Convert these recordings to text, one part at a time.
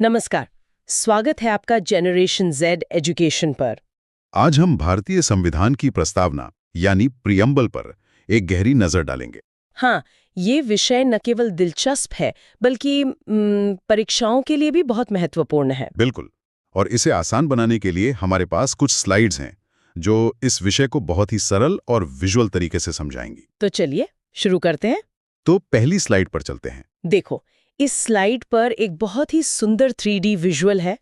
नमस्कार। स्वागत है आपका जनरेशन जेड एजुकेशन पर। आज हम भारतीय संविधान की प्रस्तावना यानी प्रियम्बल पर एक गहरी नजर डालेंगे। हाँ, ये विषय न केवल दिलचस्प है बल्कि परीक्षाओं के लिए भी बहुत महत्वपूर्ण है। बिल्कुल। और इसे आसान बनाने के लिए हमारे पास कुछ स्लाइड्स हैं जो इस विषय को बहुत ही सरल और विजुअल तरीके से समझाएंगी। तो चलिए शुरू करते हैं। तो पहली स्लाइड पर चलते हैं। देखो, इस स्लाइड पर एक बहुत ही सुंदर 3D विजुअल है।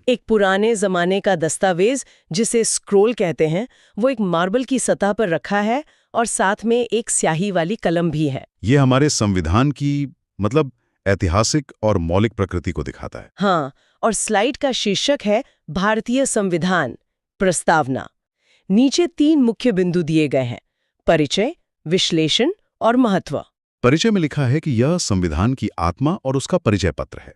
एक पुराने जमाने का दस्तावेज जिसे स्क्रोल कहते हैं, वो एक मार्बल की सतह पर रखा है और साथ में एक स्याही वाली कलम भी है। ये हमारे संविधान की ऐतिहासिक और मौलिक प्रकृति को दिखाता है। हाँ, और स्लाइड का शीर्षक है भारतीय संविधान प्रस्तावना। नीचे 3 मुख्य बिंदु दिए गए हैं: परिचय, विश्लेषण और महत्व। परिचय में लिखा है कि यह संविधान की आत्मा और उसका परिचय पत्र है,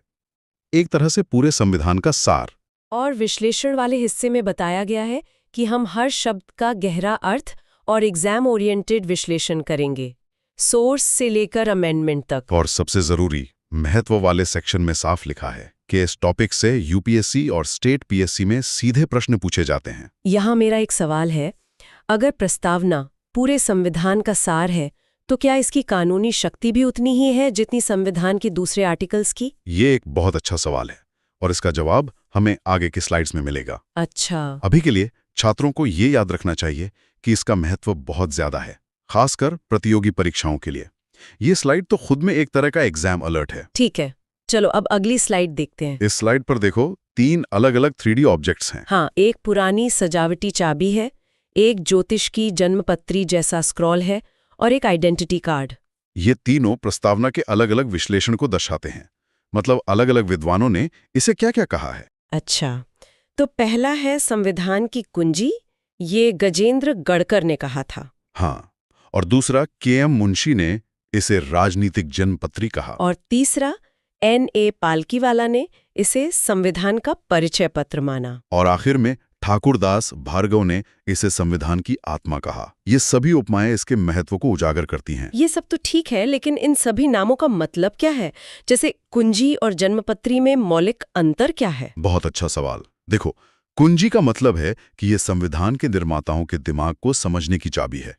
एक तरह से पूरे संविधान का सार। और विश्लेषण वाले हिस्से में बताया गया है कि हम हर शब्द का गहरा अर्थ और एग्जाम ओरिएंटेड विश्लेषण करेंगे, सोर्स से लेकर अमेंडमेंट तक। और सबसे जरूरी, महत्व वाले सेक्शन में साफ लिखा है कि इस टॉपिक से यूपीएससी और स्टेट पीएससी में सीधे प्रश्न पूछे जाते हैं। यहाँ मेरा एक सवाल है, अगर प्रस्तावना पूरे संविधान का सार है तो क्या इसकी कानूनी शक्ति भी उतनी ही है जितनी संविधान के दूसरे आर्टिकल्स की? ये एक बहुत अच्छा सवाल है और इसका जवाब हमें आगे की स्लाइड्स में मिलेगा। अच्छा। अभी के लिए छात्रों को ये याद रखना चाहिए कि इसका महत्व बहुत ज्यादा है, खासकर प्रतियोगी परीक्षाओं के लिए। ये स्लाइड तो खुद में एक तरह का एग्जाम अलर्ट है। ठीक है, चलो अब अगली स्लाइड देखते हैं। इस स्लाइड पर देखो, 3 अलग-अलग 3D ऑब्जेक्ट्स हैं। हाँ, एक पुरानी सजावटी चाबी है, एक ज्योतिष की जन्मपत्री जैसा स्क्रॉल है और एक आइडेंटिटी कार्ड। ये तीनों प्रस्तावना के अलग-अलग विश्लेषण को दर्शाते हैं। मतलब अलग-अलग विद्वानों ने इसे क्या-क्या कहा है। अच्छा, तो पहला है संविधान की कुंजी, ये गजेंद्र गढ़कर ने कहा था। हाँ, और दूसरा KM मुंशी ने इसे राजनीतिक जन्मपत्री कहा। और तीसरा NA पालकीवाला ने इसे संविधान का परिचय पत्र माना। और आखिर में ठाकुरदास भार्गव ने इसे संविधान की आत्मा कहा। ये सभी उपमाएं इसके महत्व को उजागर करती हैं। ये सब तो ठीक है, लेकिन इन सभी नामों का मतलब क्या है? जैसे कुंजी और जन्मपत्री में मौलिक अंतर क्या है? बहुत अच्छा सवाल। देखो, कुंजी का मतलब है कि ये संविधान के निर्माताओं के दिमाग को समझने की चाबी है।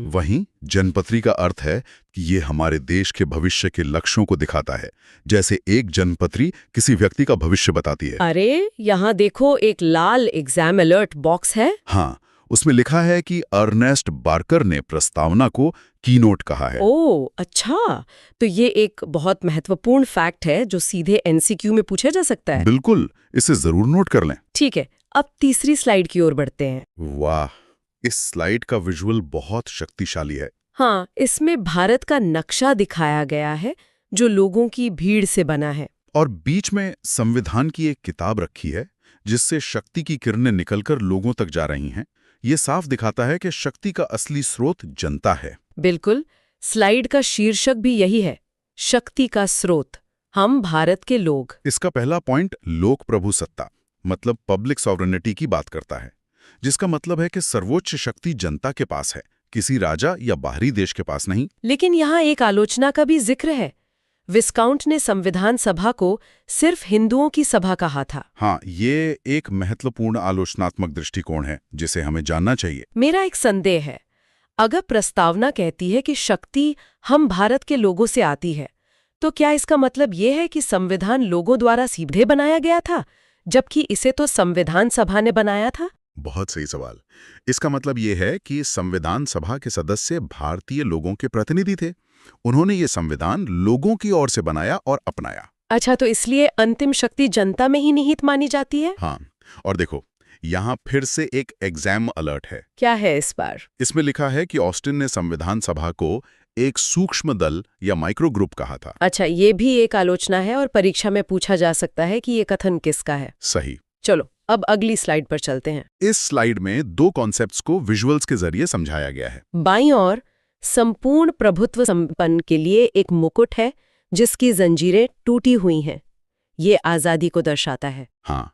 वहीं जनपत्री का अर्थ है कि ये हमारे देश के भविष्य के लक्ष्यों को दिखाता है, जैसे एक जनपत्री किसी व्यक्ति का भविष्य बताती है। अरे, यहाँ देखो, एक लाल एग्जाम अलर्ट बॉक्स है। हाँ, उसमें लिखा है कि अर्नेस्ट बार्कर ने प्रस्तावना को कीनोट कहा है। ओह, अच्छा, तो ये एक बहुत महत्वपूर्ण फैक्ट है जो सीधे एमसीक्यू में पूछा जा सकता है। बिल्कुल, इसे जरूर नोट कर लें। ठीक है, अब तीसरी स्लाइड की ओर बढ़ते हैं। वाह, इस स्लाइड का विजुअल बहुत शक्तिशाली है। हाँ, इसमें भारत का नक्शा दिखाया गया है जो लोगों की भीड़ से बना है। और बीच में संविधान की एक किताब रखी है जिससे शक्ति की किरणें निकलकर लोगों तक जा रही हैं। ये साफ दिखाता है कि शक्ति का असली स्रोत जनता है। बिल्कुल, स्लाइड का शीर्षक भी यही है, शक्ति का स्रोत, हम भारत के लोग। इसका पहला पॉइंट लोक प्रभु सत्ता मतलब पब्लिक सॉवरेनिटी की बात करता है, जिसका मतलब है कि सर्वोच्च शक्ति जनता के पास है, किसी राजा या बाहरी देश के पास नहीं। लेकिन यहाँ एक आलोचना का भी जिक्र है। विस्काउंट ने संविधान सभा को सिर्फ हिंदुओं की सभा कहा था। हाँ, ये एक महत्वपूर्ण आलोचनात्मक दृष्टिकोण है जिसे हमें जानना चाहिए। मेरा एक संदेह है, अगर प्रस्तावना कहती है कि शक्ति हम भारत के लोगों से आती है, तो क्या इसका मतलब ये है कि संविधान लोगों द्वारा सीधे बनाया गया था, जबकि इसे तो संविधान सभा ने बनाया था? बहुत सही सवाल। इसका मतलब ये है कि संविधान सभा के सदस्य भारतीय लोगों के प्रतिनिधि थे। उन्होंने ये संविधान लोगों की ओर से बनाया और अपनाया। अच्छा, तो इसलिए अंतिम शक्ति जनता में ही निहित मानी जाती है? हाँ, और देखो, यहाँ फिर से एक एग्जाम अलर्ट है। क्या है इस बार? इसमें लिखा है कि ऑस्टिन ने संविधान सभा को एक सूक्ष्म दल या माइक्रो ग्रुप कहा था। अच्छा, ये भी एक आलोचना है और परीक्षा में पूछा जा सकता है कि ये कथन किसका है। सही। चलो, अब अगली स्लाइड पर चलते हैं। इस स्लाइड में 2 कॉन्सेप्ट्स को विजुअल्स के जरिए समझाया गया है। बाईं ओर संपूर्ण प्रभुत्व संपन्न के लिए एक मुकुट है जिसकी जंजीरें टूटी हुई हैं। ये आजादी को दर्शाता है। हाँ,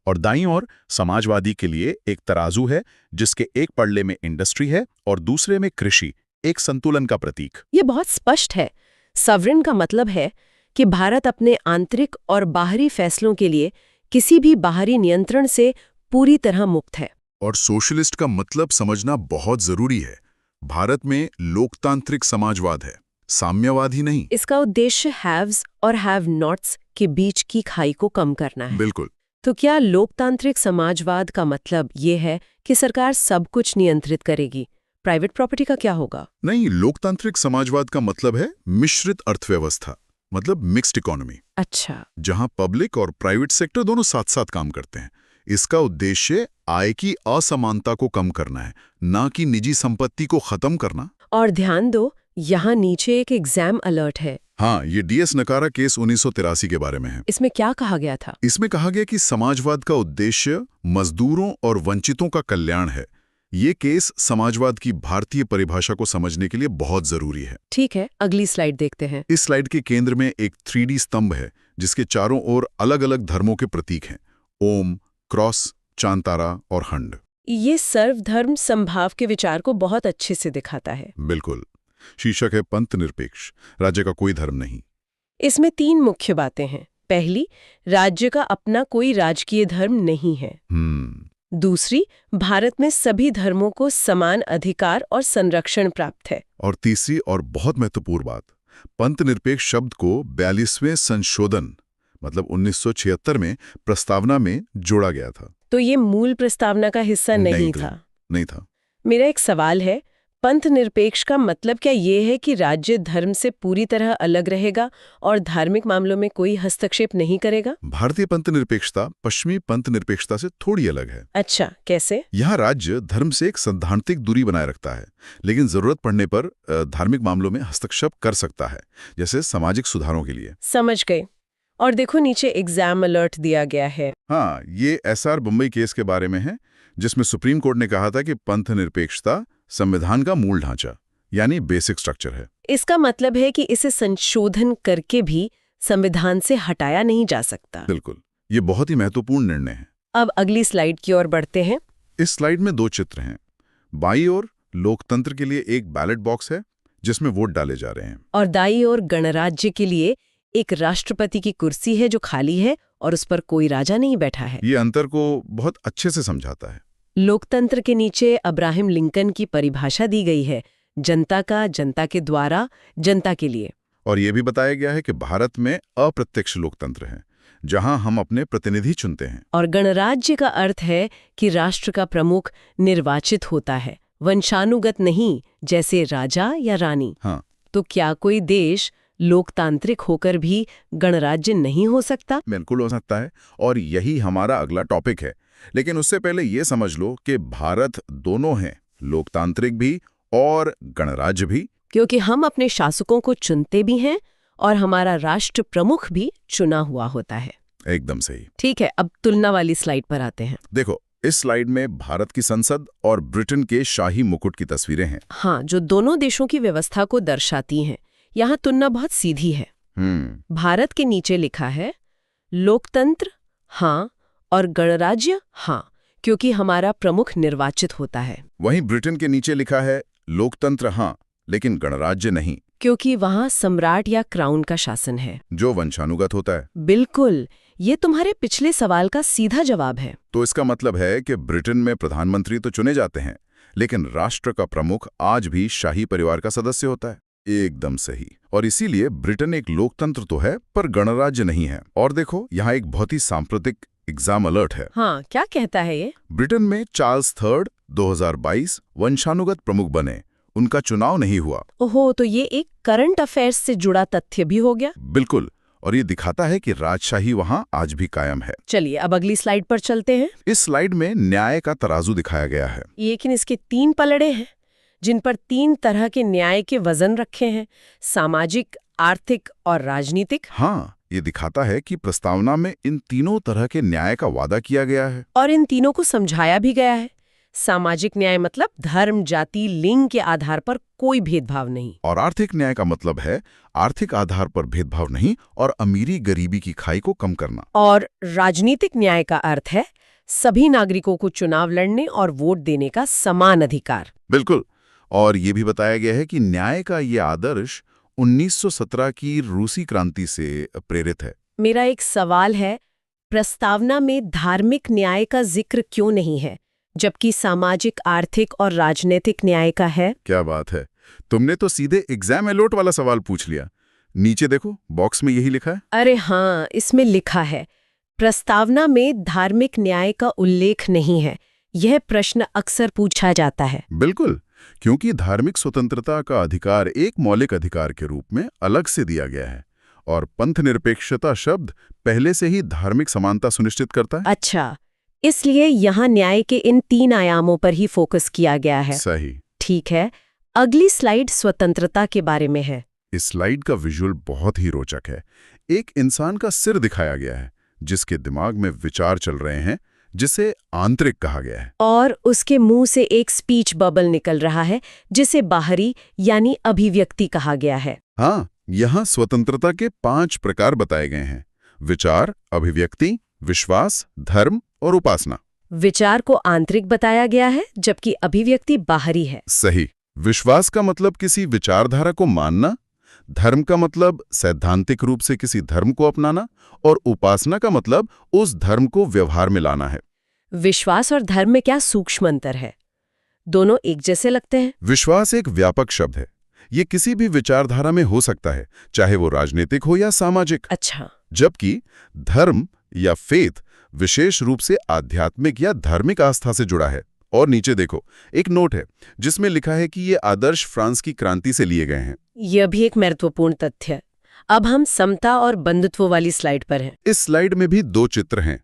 और दाईं ओर समाजवादी के लिए एक तराजू है जिसके एक पल्ले में इंडस्ट्री है और दूसरे में कृषि, एक संतुलन का प्रतीक। ये बहुत स्पष्ट है। सवरेन का मतलब है कि भारत अपने आंतरिक और बाहरी फैसलों के लिए किसी भी बाहरी नियंत्रण से पूरी तरह मुक्त है। और सोशलिस्ट का मतलब समझना बहुत जरूरी है। भारत में लोकतांत्रिक समाजवाद है, साम्यवाद ही नहीं। इसका उद्देश्य हैव्स और हैव नॉट्स के बीच की खाई को कम करना है। बिल्कुल। तो क्या लोकतांत्रिक समाजवाद का मतलब ये है कि सरकार सब कुछ नियंत्रित करेगी? प्राइवेट प्रॉपर्टी का क्या होगा? नहीं, लोकतांत्रिक समाजवाद का मतलब है मिश्रित अर्थव्यवस्था, मतलब मिक्स्ड इकोनॉमी। अच्छा। जहां पब्लिक और प्राइवेट सेक्टर दोनों साथ साथ काम करते हैं। इसका उद्देश्य आय की असमानता को कम करना है, ना कि निजी संपत्ति को खत्म करना। और ध्यान दो, यहाँ नीचे एक एग्जाम अलर्ट है। हाँ, ये DS नकारा केस 1983 के बारे में है। इसमें क्या कहा गया था? इसमें कहा गया कि समाजवाद का उद्देश्य मजदूरों और वंचितों का कल्याण है। ये केस समाजवाद की भारतीय परिभाषा को समझने के लिए बहुत जरूरी है। ठीक है, अगली स्लाइड देखते हैं। इस स्लाइड के केंद्र में एक 3D स्तंभ है, जिसके चारों ओर अलग अलग धर्मों के प्रतीक हैं: ओम, क्रॉस, चांतारा और हंड। ये सर्वधर्म समभाव के विचार को बहुत अच्छे से दिखाता है। बिल्कुल। शीर्षक है पंथ निरपेक्ष, राज्य का कोई धर्म नहीं। इसमें 3 मुख्य बातें हैं। पहली, राज्य का अपना कोई राजकीय धर्म नहीं है। दूसरी, भारत में सभी धर्मों को समान अधिकार और संरक्षण प्राप्त है। और तीसरी और बहुत महत्वपूर्ण बात, पंथ निरपेक्ष शब्द को 42वें संशोधन मतलब 1976 में प्रस्तावना में जोड़ा गया था। तो ये मूल प्रस्तावना का हिस्सा नहीं था। नहीं था। मेरा एक सवाल है, पंथ निरपेक्ष का मतलब क्या ये है कि राज्य धर्म से पूरी तरह अलग रहेगा और धार्मिक मामलों में कोई हस्तक्षेप नहीं करेगा? भारतीय पंथ निरपेक्षता पश्चिमी पंथ निरपेक्षता से थोड़ी अलग है। अच्छा, कैसे? यहाँ राज्य धर्म से एक सैद्धांतिक दूरी बनाए रखता है, लेकिन जरूरत पड़ने पर धार्मिक मामलों में हस्तक्षेप कर सकता है, जैसे सामाजिक सुधारों के लिए। समझ गए। और देखो, नीचे एग्जाम अलर्ट दिया गया है। हाँ, ये SR बम्बई केस के बारे में है, जिसमें सुप्रीम कोर्ट ने कहा था कि पंथ निरपेक्षता संविधान का मूल ढांचा यानी बेसिक स्ट्रक्चर है। इसका मतलब है कि इसे संशोधन करके भी संविधान से हटाया नहीं जा सकता। बिल्कुल, ये बहुत ही महत्वपूर्ण निर्णय है। अब अगली स्लाइड की ओर बढ़ते हैं। इस स्लाइड में 2 चित्र हैं। बाईं ओर लोकतंत्र के लिए एक बैलेट बॉक्स है, जिसमें वोट डाले जा रहे हैं, और दाईं ओर गणराज्य के लिए एक राष्ट्रपति की कुर्सी है जो खाली है और उस पर कोई राजा नहीं बैठा है। ये अंतर को बहुत अच्छे से समझाता है। लोकतंत्र के नीचे अब्राहम लिंकन की परिभाषा दी गई है: जनता का, जनता के द्वारा, जनता के लिए। और ये भी बताया गया है कि भारत में अप्रत्यक्ष लोकतंत्र है, जहां हम अपने प्रतिनिधि चुनते हैं। और गणराज्य का अर्थ है कि राष्ट्र का प्रमुख निर्वाचित होता है, वंशानुगत नहीं, जैसे राजा या रानी। हाँ। तो क्या कोई देश लोकतांत्रिक होकर भी गणराज्य नहीं हो सकता? बिल्कुल हो सकता है, और यही हमारा अगला टॉपिक है। लेकिन उससे पहले ये समझ लो कि भारत दोनों हैं, लोकतांत्रिक भी और गणराज्य भी। क्योंकि हम अपने शासकों को चुनते भी हैं और हमारा राष्ट्र प्रमुख भी चुना हुआ होता है। एकदम सही। ठीक है, अब तुलना वाली स्लाइड पर आते हैं। देखो, इस स्लाइड में भारत की संसद और ब्रिटेन के शाही मुकुट की तस्वीरें हैं। हाँ, जो दोनों देशों की व्यवस्था को दर्शाती हैं। यहाँ तुलना बहुत सीधी है। भारत के नीचे लिखा है लोकतंत्र हाँ और गणराज्य हाँ, क्योंकि हमारा प्रमुख निर्वाचित होता है। वहीं ब्रिटेन के नीचे लिखा है लोकतंत्र हाँ, लेकिन गणराज्य नहीं, क्योंकि वहाँ सम्राट या क्राउन का शासन है, जो वंशानुगत होता है। बिल्कुल, ये तुम्हारे पिछले सवाल का सीधा जवाब है। तो इसका मतलब है कि ब्रिटेन में प्रधानमंत्री तो चुने जाते हैं, लेकिन राष्ट्र का प्रमुख आज भी शाही परिवार का सदस्य होता है। एकदम सही। और इसीलिए ब्रिटेन एक लोकतंत्र तो है, पर गणराज्य नहीं है। और देखो, यहाँ एक बहुत ही सांप्रतिक एग्जाम अलर्ट है। हाँ, क्या कहता है ये? ब्रिटेन में चार्ल्स III 2022 वंशानुगत प्रमुख बने, उनका चुनाव नहीं हुआ। ओहो, तो ये एक करंट अफेयर्स से जुड़ा तथ्य भी हो गया। बिल्कुल, और ये दिखाता है कि राजशाही वहाँ आज भी कायम है। चलिए अब अगली स्लाइड पर चलते हैं। इस स्लाइड में न्याय का तराजू दिखाया गया है। लेकिन इसके 3 पलड़े हैं, जिन पर 3 तरह के न्याय के वजन रखे हैं: सामाजिक, आर्थिक और राजनीतिक। हाँ, ये दिखाता है कि प्रस्तावना में इन तीनों तरह के न्याय का वादा किया गया है और इन तीनों को समझाया भी गया है। सामाजिक न्याय मतलब धर्म, जाति, लिंग के आधार पर कोई भेदभाव नहीं। और आर्थिक न्याय का मतलब है आर्थिक आधार पर भेदभाव नहीं और अमीरी गरीबी की खाई को कम करना। और राजनीतिक न्याय का अर्थ है सभी नागरिकों को चुनाव लड़ने और वोट देने का समान अधिकार। बिल्कुल, और ये भी बताया गया है कि न्याय का ये आदर्श 1917 की रूसी क्रांति से प्रेरित है। मेरा एक सवाल है, प्रस्तावना में धार्मिक न्याय का जिक्र क्यों नहीं है, जबकि सामाजिक, आर्थिक और राजनीतिक न्याय का है? क्या बात है, तुमने तो सीधे एग्जाम अलर्ट वाला सवाल पूछ लिया। नीचे देखो, बॉक्स में यही लिखा है। अरे हाँ, इसमें लिखा है, प्रस्तावना में धार्मिक न्याय का उल्लेख नहीं है। यह प्रश्न अक्सर पूछा जाता है। बिल्कुल, क्योंकि धार्मिक स्वतंत्रता का अधिकार एक मौलिक अधिकार के रूप में अलग से दिया गया है और पंथनिरपेक्षता शब्द पहले से ही धार्मिक समानता सुनिश्चित करता है। अच्छा, इसलिए यहाँ न्याय के इन 3 आयामों पर ही फोकस किया गया है। सही। ठीक है, अगली स्लाइड स्वतंत्रता के बारे में है। इस स्लाइड का विजुअल बहुत ही रोचक है। एक इंसान का सिर दिखाया गया है जिसके दिमाग में विचार चल रहे हैं, जिसे आंतरिक कहा गया है। और उसके मुंह से एक स्पीच बबल निकल रहा है जिसे बाहरी यानी अभिव्यक्ति कहा गया है। हाँ, यहाँ स्वतंत्रता के 5 प्रकार बताए गए हैं: विचार, अभिव्यक्ति, विश्वास, धर्म और उपासना। विचार को आंतरिक बताया गया है, जबकि अभिव्यक्ति बाहरी है। सही। विश्वास का मतलब किसी विचारधारा को मानना, धर्म का मतलब सैद्धांतिक रूप से किसी धर्म को अपनाना, और उपासना का मतलब उस धर्म को व्यवहार में लाना है। विश्वास और धर्म में क्या सूक्ष्म अंतर है? दोनों एक जैसे लगते हैं। विश्वास एक व्यापक शब्द है। ये किसी भी विचारधारा में हो सकता है, चाहे वो राजनीतिक हो या सामाजिक। अच्छा। जबकि धर्म या फेथ विशेष रूप से आध्यात्मिक या धार्मिक आस्था से जुड़ा है। और नीचे देखो, एक नोट है जिसमें लिखा है कि ये आदर्श फ्रांस की क्रांति से लिए गए हैं। यह भी एक महत्वपूर्ण तथ्य है। अब हम समता और बंधुत्व वाली स्लाइड पर हैं। इस स्लाइड में भी 2 चित्र हैं।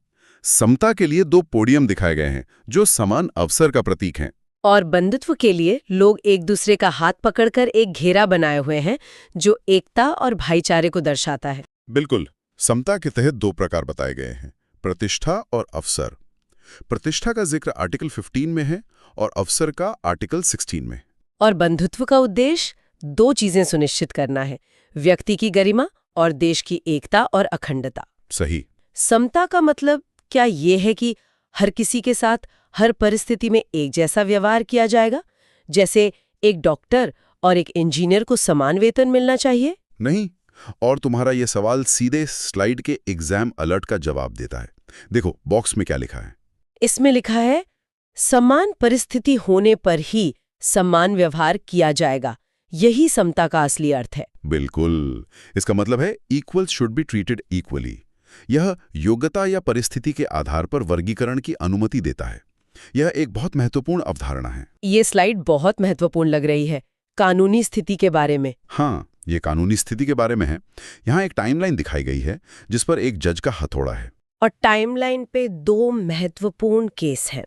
समता के लिए 2 पोडियम दिखाए गए हैं जो समान अवसर का प्रतीक हैं। और बंधुत्व के लिए लोग एक दूसरे का हाथ पकड़कर एक घेरा बनाए हुए हैं जो एकता और भाईचारे को दर्शाता है। बिल्कुल। समता के तहत 2 प्रकार बताए गए हैं: प्रतिष्ठा और अवसर। प्रतिष्ठा का जिक्र आर्टिकल 15 में है और अवसर का आर्टिकल 16 में। और बंधुत्व का उद्देश्य 2 चीजें सुनिश्चित करना है: व्यक्ति की गरिमा और देश की एकता और अखंडता। सही। समता का मतलब क्या ये है कि हर किसी के साथ हर परिस्थिति में एक जैसा व्यवहार किया जाएगा, जैसे एक डॉक्टर और एक इंजीनियर को समान वेतन मिलना चाहिए? नहीं, और तुम्हारा यह सवाल सीधे स्लाइड के एग्जाम अलर्ट का जवाब देता है। देखो बॉक्स में क्या लिखा है। इसमें लिखा है, समान परिस्थिति होने पर ही समान व्यवहार किया जाएगा। यही समता का असली अर्थ है। बिल्कुल। इसका मतलब है equal should be treated equally. यह योग्यता या परिस्थिति के आधार पर वर्गीकरण की अनुमति देता है। यह एक बहुत महत्वपूर्ण अवधारणा है। ये स्लाइड बहुत महत्वपूर्ण लग रही है, कानूनी स्थिति के बारे में। हाँ, ये कानूनी स्थिति के बारे में है। यहाँ एक टाइमलाइन दिखाई गई है जिस पर एक जज का हथौड़ा है। और टाइमलाइन पे 2 महत्वपूर्ण केस हैं,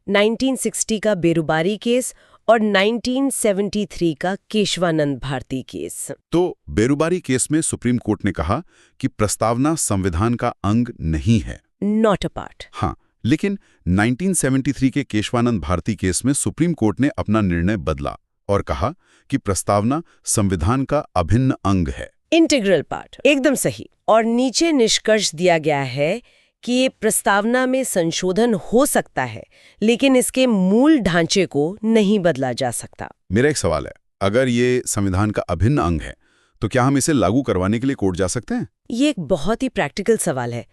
1960 का बेरुबारी केस और 1973 का केशवानंद भारती केस। तो बेरुबारी केस में सुप्रीम कोर्ट ने कहा कि प्रस्तावना संविधान का अंग नहीं है, नॉट अ पार्ट। हाँ, लेकिन 1973 के केशवानंद भारती केस में सुप्रीम कोर्ट ने अपना निर्णय बदला और कहा कि प्रस्तावना संविधान का अभिन्न अंग है, इंटीग्रल पार्ट। एकदम सही। और नीचे निष्कर्ष दिया गया है कि ये प्रस्तावना में संशोधन हो सकता है, लेकिन इसके मूल ढांचे को नहीं बदला जा सकता। मेरा एक सवाल है, अगर ये संविधान का अभिन्न अंग है तो क्या हम इसे लागू करवाने के लिए कोर्ट जा सकते हैं? ये एक बहुत ही प्रैक्टिकल सवाल है।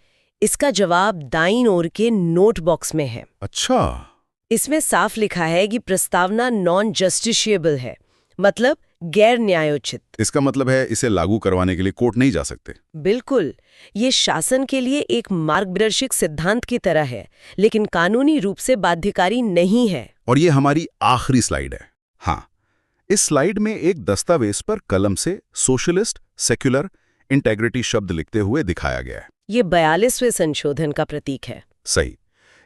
इसका जवाब दाईं ओर के नोट बॉक्स में है। अच्छा। इसमें साफ लिखा है कि प्रस्तावना नॉन जस्टिशिएबल है, मतलब गैर न्यायोचित। इसका मतलब है इसे लागू करवाने के लिए कोर्ट नहीं जा सकते। बिल्कुल। ये शासन के लिए एक मार्गदर्शक सिद्धांत की तरह है, लेकिन कानूनी रूप से बाध्यकारी नहीं है। और ये हमारी आखिरी स्लाइड है। हाँ, इस स्लाइड में एक दस्तावेज पर कलम से सोशलिस्ट, सेक्युलर, इंटेग्रिटी शब्द लिखते हुए दिखाया गया है। ये 42वें संशोधन का प्रतीक है। सही।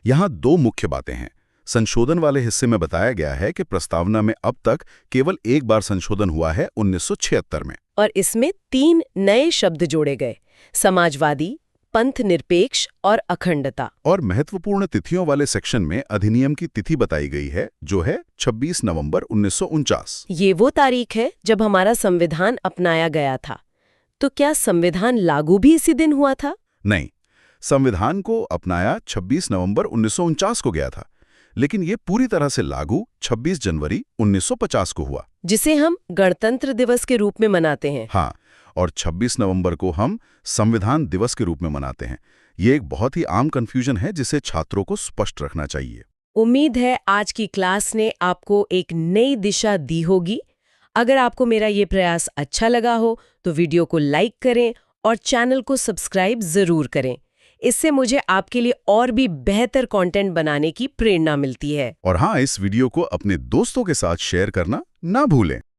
यहाँ 2 मुख्य बातें हैं। संशोधन वाले हिस्से में बताया गया है कि प्रस्तावना में अब तक केवल एक बार संशोधन हुआ है, 1976 में। और इसमें 3 नए शब्द जोड़े गए: समाजवादी, पंथ निरपेक्ष और अखंडता। और महत्वपूर्ण तिथियों वाले सेक्शन में अधिनियम की तिथि बताई गई है, जो है 26 नवंबर 1949। ये वो तारीख है जब हमारा संविधान अपनाया गया था। तो क्या संविधान लागू भी इसी दिन हुआ था? नहीं, संविधान को अपनाया 26 नवंबर 1949 को गया था, लेकिन ये पूरी तरह से लागू 26 जनवरी 1950 को हुआ, जिसे हम गणतंत्र दिवस के रूप में मनाते हैं। हाँ, और 26 नवंबर को हम संविधान दिवस के रूप में मनाते हैं। ये एक बहुत ही आम कन्फ्यूजन है जिसे छात्रों को स्पष्ट रखना चाहिए। उम्मीद है आज की क्लास ने आपको एक नई दिशा दी होगी। अगर आपको मेरा ये प्रयास अच्छा लगा हो तो वीडियो को लाइक करें और चैनल को सब्सक्राइब जरूर करें। इससे मुझे आपके लिए और भी बेहतर कंटेंट बनाने की प्रेरणा मिलती है। और हाँ, इस वीडियो को अपने दोस्तों के साथ शेयर करना ना भूलें।